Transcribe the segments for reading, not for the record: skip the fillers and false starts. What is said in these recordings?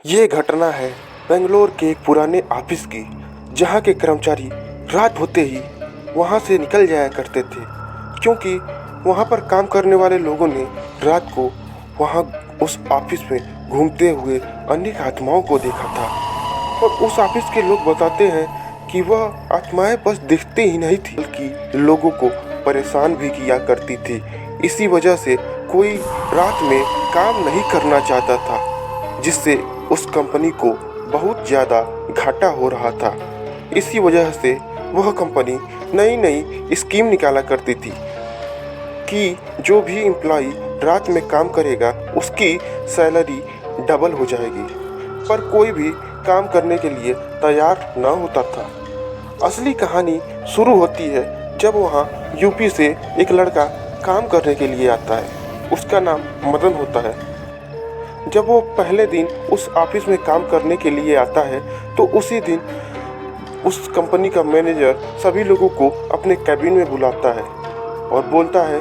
ये घटना है बेंगलोर के एक पुराने ऑफिस की, जहाँ के कर्मचारी रात होते ही वहाँ से निकल जाया करते थे, क्योंकि वहाँ पर काम करने वाले लोगों ने रात को वहाँ उस ऑफिस में घूमते हुए अनेक आत्माओं को देखा था। और उस ऑफिस के लोग बताते हैं कि वह आत्माएं बस दिखती ही नहीं थी, बल्कि लोगों को परेशान भी किया करती थी। इसी वजह से कोई रात में काम नहीं करना चाहता था, जिससे उस कंपनी को बहुत ज़्यादा घाटा हो रहा था। इसी वजह से वह कंपनी नई नई स्कीम निकाला करती थी कि जो भी एम्प्लॉय रात में काम करेगा उसकी सैलरी डबल हो जाएगी, पर कोई भी काम करने के लिए तैयार न होता था। असली कहानी शुरू होती है जब वहाँ यूपी से एक लड़का काम करने के लिए आता है। उसका नाम मदन होता है। जब वो पहले दिन उस ऑफिस में काम करने के लिए आता है तो उसी दिन उस कंपनी का मैनेजर सभी लोगों को अपने कैबिन में बुलाता है और बोलता है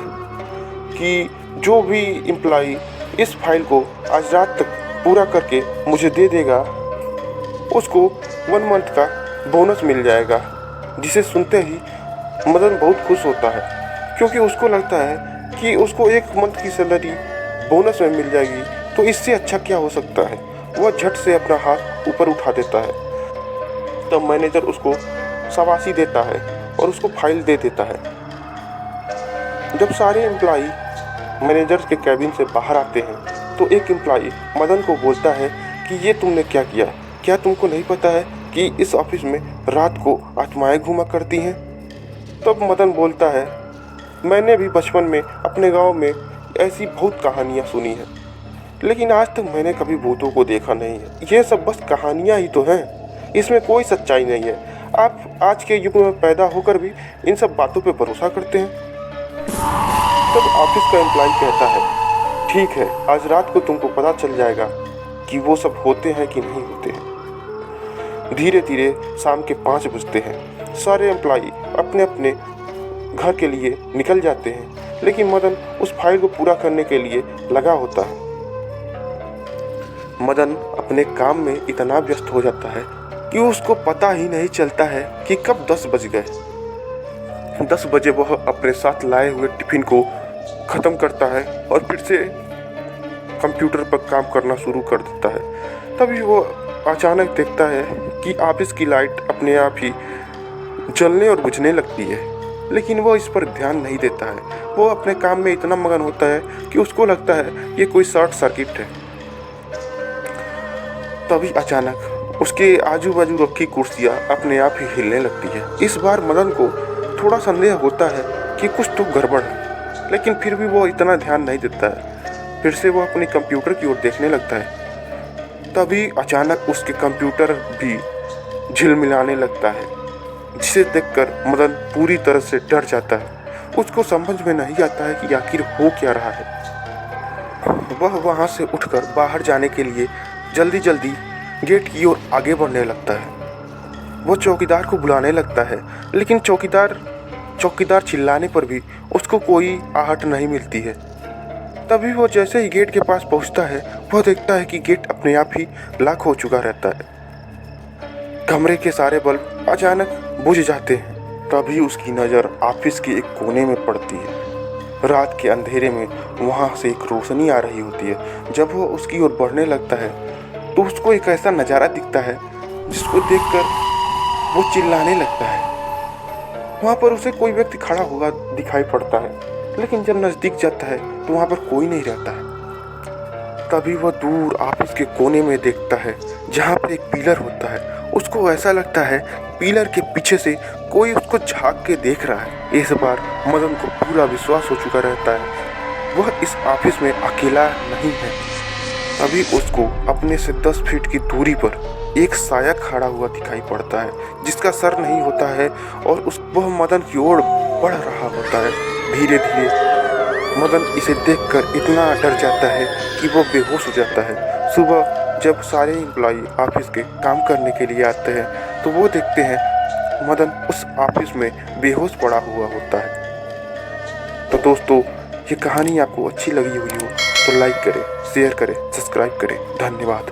कि जो भी एम्प्लॉय इस फाइल को आज रात तक पूरा करके मुझे दे देगा उसको 1 मंथ का बोनस मिल जाएगा। जिसे सुनते ही मदन बहुत खुश होता है, क्योंकि उसको लगता है कि उसको 1 मंथ की सैलरी बोनस में मिल जाएगी, तो इससे अच्छा क्या हो सकता है। वह झट से अपना हाथ ऊपर उठा देता है। तब मैनेजर उसको शाबाशी देता है और उसको फाइल दे देता है। जब सारे एम्प्लॉय मैनेजर के कैबिन से बाहर आते हैं तो एक एम्प्लॉय मदन को बोलता है कि ये तुमने क्या किया, क्या तुमको नहीं पता है कि इस ऑफिस में रात को आत्माएं घूमा करती हैं। तब मदन बोलता है, मैंने भी बचपन में अपने गांव में ऐसी बहुत कहानियां सुनी हैं, लेकिन आज तक मैंने कभी भूतों को देखा नहीं है। ये सब बस कहानियां ही तो हैं, इसमें कोई सच्चाई नहीं है। आप आज के युग में पैदा होकर भी इन सब बातों पे भरोसा करते हैं। तब ऑफिस का एम्प्लॉय कहता है, ठीक है, आज रात को तुमको पता चल जाएगा कि वो सब होते हैं कि नहीं होते हैं। धीरे धीरे शाम के 5 बजते हैं। सारे एम्प्लॉय अपने अपने घर के लिए निकल जाते हैं, लेकिन मदन उस फाइल को पूरा करने के लिए लगा होता है। मदन अपने काम में इतना व्यस्त हो जाता है कि उसको पता ही नहीं चलता है कि कब 10 बज गए। 10 बजे वह अपने साथ लाए हुए टिफिन को ख़त्म करता है और फिर से कंप्यूटर पर काम करना शुरू कर देता है। तभी वो अचानक देखता है कि ऑफिस की लाइट अपने आप ही जलने और बुझने लगती है, लेकिन वो इस पर ध्यान नहीं देता है। वो अपने काम में इतना मगन होता है कि उसको लगता है ये कोई शॉर्ट सर्किट है। तभी अचानक उसके आजू बाजू रखी कुर्सियाँ अपने आप ही हिलने लगती है। इस बार मदन को थोड़ा संदेह होता है कि कुछ तो गड़बड़ है, लेकिन फिर भी वो इतना ध्यान नहीं देता है। फिर से वो अपने कंप्यूटर की ओर देखने लगता है। तभी अचानक उसके कंप्यूटर भी झिलमिलाने लगता है, जिसे देखकर मदन पूरी तरह से डर जाता है। उसको समझ में नहीं आता है कि आखिर हो क्या रहा है। वह वहाँ से उठकर बाहर जाने के लिए जल्दी जल्दी गेट की ओर आगे बढ़ने लगता है। वो चौकीदार को बुलाने लगता है, लेकिन चौकीदार चिल्लाने पर भी उसको कोई आहट नहीं मिलती है। तभी वो जैसे ही गेट के पास पहुंचता है, वह देखता है कि गेट अपने आप ही लॉक हो चुका रहता है। कमरे के सारे बल्ब अचानक बुझ जाते हैं। तभी उसकी नज़र ऑफिस के एक कोने में पड़ती है। रात के अंधेरे में वहाँ से एक रोशनी आ रही होती है। जब वो उसकी ओर बढ़ने लगता है तो उसको एक ऐसा नज़ारा दिखता है जिसको देखकर वो चिल्लाने लगता है। वहाँ पर उसे कोई व्यक्ति खड़ा हुआ दिखाई पड़ता है, लेकिन जब नज़दीक जाता है तो वहाँ पर कोई नहीं रहता है। तभी वह दूर ऑफिस के कोने में देखता है जहाँ पर एक पिलर होता है। उसको ऐसा लगता है पिलर के पीछे से कोई उसको झांक के देख रहा है। इस बार मदन को पूरा विश्वास हो चुका रहता है वह इस ऑफिस में अकेला नहीं है। तभी उसको अपने से 10 फीट की दूरी पर एक साया खड़ा हुआ दिखाई पड़ता है, जिसका सर नहीं होता है और वह मदन की ओर बढ़ रहा होता है। धीरे धीरे मदन इसे देखकर इतना डर जाता है कि वो बेहोश हो जाता है। सुबह जब सारे एम्प्लॉय ऑफिस के काम करने के लिए आते हैं तो वो देखते हैं मदन उस ऑफिस में बेहोश पड़ा हुआ होता है। तो दोस्तों, ये कहानी आपको अच्छी लगी हुई हो तो लाइक करें, शेयर करें, सब्सक्राइब करें। धन्यवाद।